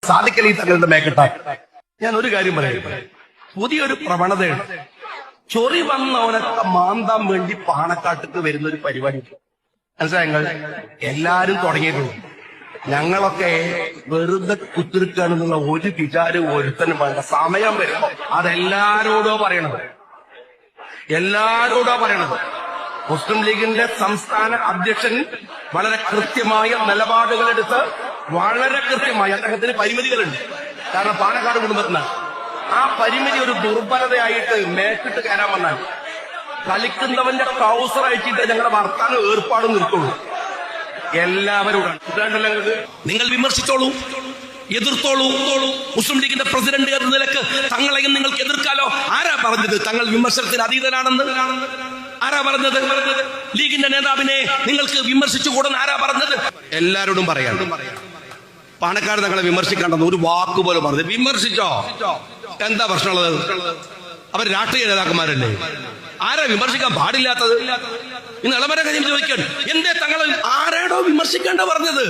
സാദിഖലി തങ്ങളുടെ മേക്കട്ടാൻ. ഞാൻ ഒരു കാര്യം പറയാം, പുതിയൊരു പ്രവണതയാണ്. ചൊറി വന്നവനൊക്കെ മാന്താൻ വേണ്ടി പാണക്കാട്ടേക്ക് വരുന്ന ഒരു പരിപാടി മനസ്സിലായ എല്ലാരും തുടങ്ങിയിട്ടുണ്ട്. ഞങ്ങളൊക്കെ വെറുതെ കുത്തിരിക്കുകയാണെന്നുള്ള ഒരു വിചാരം ഒരുത്തനും വേണ്ട. സമയം വരുമ്പോ അതെല്ലാരോടോ പറയണത്, എല്ലാരോടോ പറയണത്. മുസ്ലിം ലീഗിന്റെ സംസ്ഥാന അധ്യക്ഷൻ വളരെ കൃത്യമായ നിലപാടുകളെടുത്ത് വളരെ കൃത്യമായി, അദ്ദേഹത്തിന് പരിമിതികളുണ്ട്. കാരണം പാണക്കാട് കുടുംബത്തിനാണ്. ആ പരിമിതി ഒരു ദുർബലതയായിട്ട് മേറ്റിട്ട് കയറാൻ വന്നാൽ കളിക്കുന്നവന്റെ ട്രൗസർ അയച്ചിട്ട് ഞങ്ങളുടെ വർത്താനം ഏർപ്പാടും നിർത്തുള്ളൂ. എല്ലാവരോടാണ്. നിങ്ങൾ വിമർശിച്ചോളൂ, എതിർത്തോളൂ. മുസ്ലിം ലീഗിന്റെ പ്രസിഡന്റ് എന്ന നിലക്ക് തങ്ങളെയും നിങ്ങൾക്ക് എതിർക്കാലോ. ആരാ പറഞ്ഞത് തങ്ങൾ വിമർശനത്തിന് അതീതനാണെന്ന്? ആരാ പറഞ്ഞത്? ലീഗിന്റെ നേതാവിനെ നിങ്ങൾക്ക് വിമർശിച്ചുകൂടെന്ന് ആരാ പറഞ്ഞത്? എല്ലാരോടും പറയാം, പാണക്കാട് തങ്ങളെ വിമർശിക്കേണ്ടെന്ന് ഒരു വാക്കുപോലെ പറഞ്ഞത്. വിമർശിച്ചോ, എന്താ പ്രശ്നമുള്ളത്? അവർ രാഷ്ട്രീയ നേതാക്കന്മാരല്ലേ, ആരാ വിമർശിക്കാൻ പാടില്ലാത്തത്? ഇന്ന് ഇളമര കാര്യം ചോദിക്കാൻ എന്തേ തങ്ങളെ ആരാടോ വിമർശിക്കേണ്ട പറഞ്ഞത്?